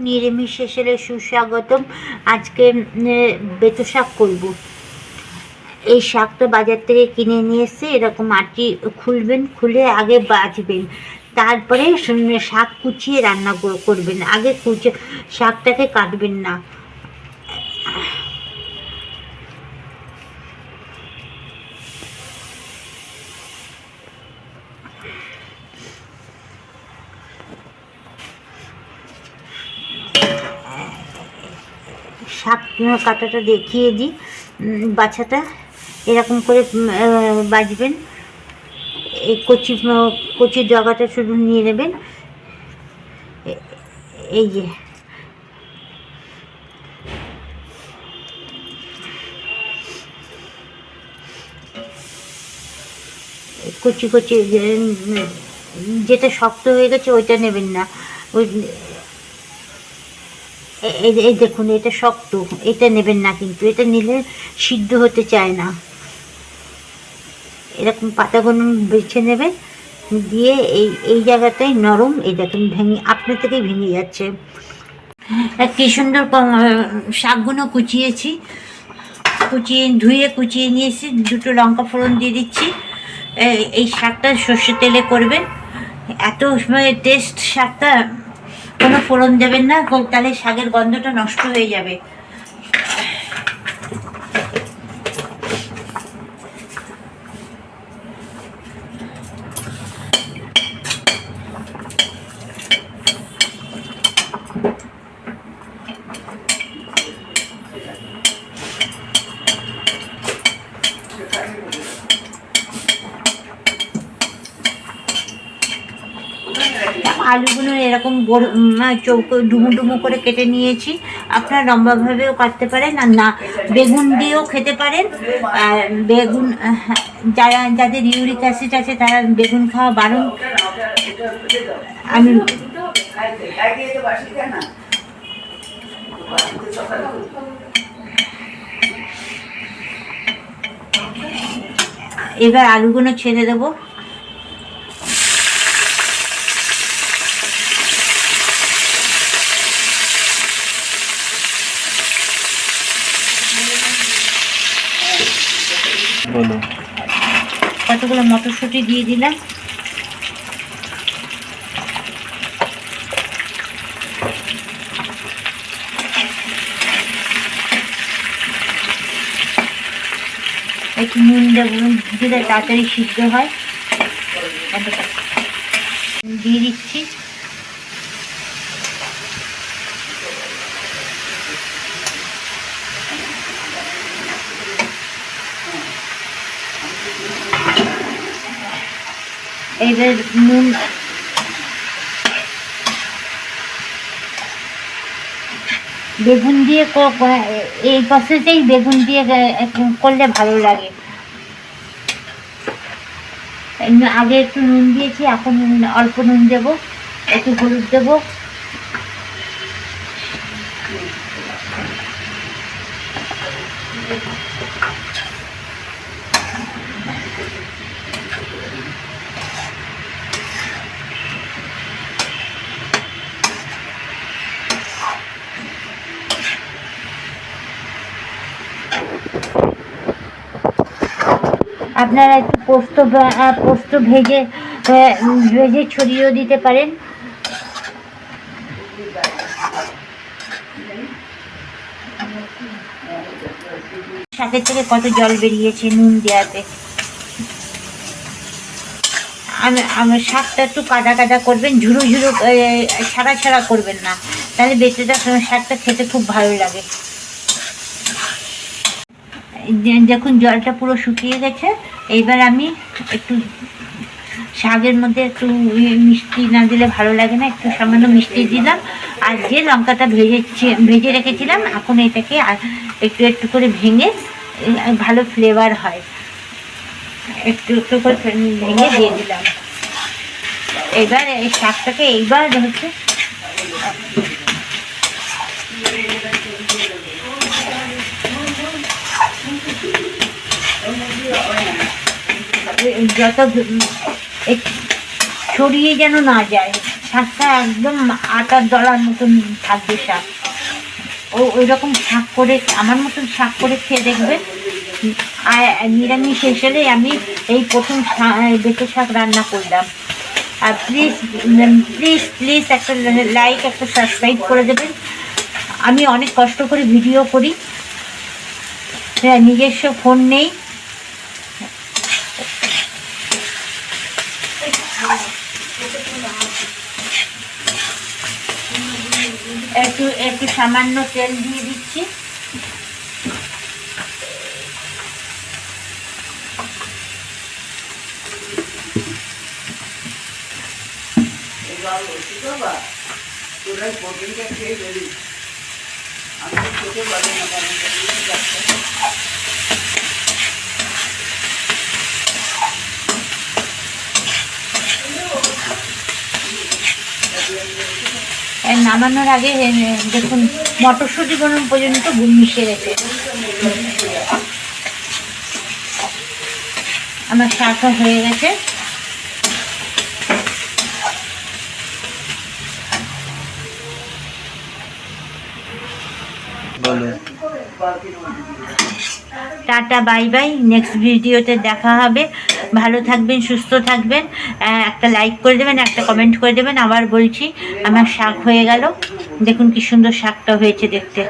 নিরামিষ শেষের সুস্বাগতম। আজকে বেতো শাক করব। এই শাকটা বাজার থেকে কিনে নিয়ে এসে এরকম আটি খুলবেন, খুলে আগে বাছবেন, তারপরে শাক কুচিয়ে রান্না করবেন। আগে শাকটাকে কাটবেন না। শাক কাটাটা দেখিয়ে দিই। বাছাটা এরকম করে বাছবেন। এই কচি ডগাটা শুধু নিয়ে নেবেন। এই যে কচি যেটা শক্ত হয়ে গেছে ওইটা নেবেন না। ওই এই দেখুন, এটা শক্ত, এটা নেবেন না, কিন্তু এটা নিলে সিদ্ধ হতে চায় না। এরকম পাতাগুলো বেছে নেবেন, দিয়ে এই জায়গাটায় নরম, এই দেখুন আপনার থেকেই ভেঙে যাচ্ছে। কি সুন্দর শাকগুলো কুচিয়ে ধুয়ে কুচিয়ে নিয়েছি। দুটো লঙ্কা ফোড়ন দিয়ে দিচ্ছি। এই শাকটা সর্ষের তেলে করবেন, এত টেস্ট শাকটা। কোনো ফোড়ন দেবেন না, তাহলে শাকের গন্ধটা নষ্ট হয়ে যাবে। আলুগুলো এরকম চৌকো ডুমু করে কেটে নিয়েছি। আপনারা লম্বাভাবেও কাটতে পারেন, আর না বেগুন দিয়েও খেতে পারেন। আর বেগুন যাদের ইউরিক অ্যাসিড আছে তারা বেগুন খাওয়া বারণ। আমি এবার আলুগুলো ছেড়ে দেবো। কতগুলো মটরশুঁটি দিয়ে দিলাম। একটু নুন দিলে তাড়াতাড়ি সিদ্ধ হয়। দিয়ে দিচ্ছি। এবার নুন, বেগুন দিয়ে এই প্রসেসেই বেগুন দিয়ে করলে ভালো লাগে। আগে একটু নুন দিয়েছি, এখন অল্প নুন দেবো, একটু হলুদ দেবো। আপনারা একটু পোস্ত ভেজে ছড়িয়েও দিতে পারেন। শাকের থেকে কত জল বেরিয়েছে নুন দেওয়াতে। আমার শাকটা একটু কাদা করবেন, ঝুরো ছাড়া করবেন না, তাহলে বেঁচেটা শাকটা খেতে খুব ভালো লাগে। দেখুন জলটা পুরো শুকিয়ে গেছে। এইবার আমি একটু শাকের মধ্যে একটু মিষ্টি না দিলে ভালো লাগে না, একটু সামান্য মিষ্টি দিলাম। আর যে লঙ্কাটা ভেজে রেখেছিলাম, এখন এটাকে একটু করে ভেঙে, ভালো ফ্লেভার হয়, একটু করে ভেঙে দিয়ে দিলাম। এবার এই শাকটাকে হচ্ছে যত ছড়িয়ে যেন না যায়। শাকটা একদম আটার দলার মতন থাকবে শাক। ওই রকম শাক করে আমার মতন শাক করে খেয়ে দেখবেন। আর নিরামিষ হিসেবে আমি এই প্রথম বেঁচে শাক রান্না করলাম। আর প্লিজ প্লিজ প্লিজ একটা লাইক, একটা সাবস্ক্রাইব করে দেবেন। আমি অনেক কষ্ট করে ভিডিও করি, নিজস্ব ফোন নেই। একটু একটু সামান্য তেল দিয়ে দিচ্ছি। নামানোর আগে দেখুন মটরশুঁটি গরম পর্যন্ত মিশে গেছে। আমার শাকও হয়ে গেছে। টাটা বাই বাই, নেক্সট ভিডিওতে দেখা হবে। ভালো থাকবেন, সুস্থ থাকবেন। একটা লাইক করে দেবেন, একটা কমেন্ট করে দেবেন। আবার বলছি আমার শাক হয়ে গেল, দেখুন কি সুন্দর শাকটা হয়েছে দেখতে।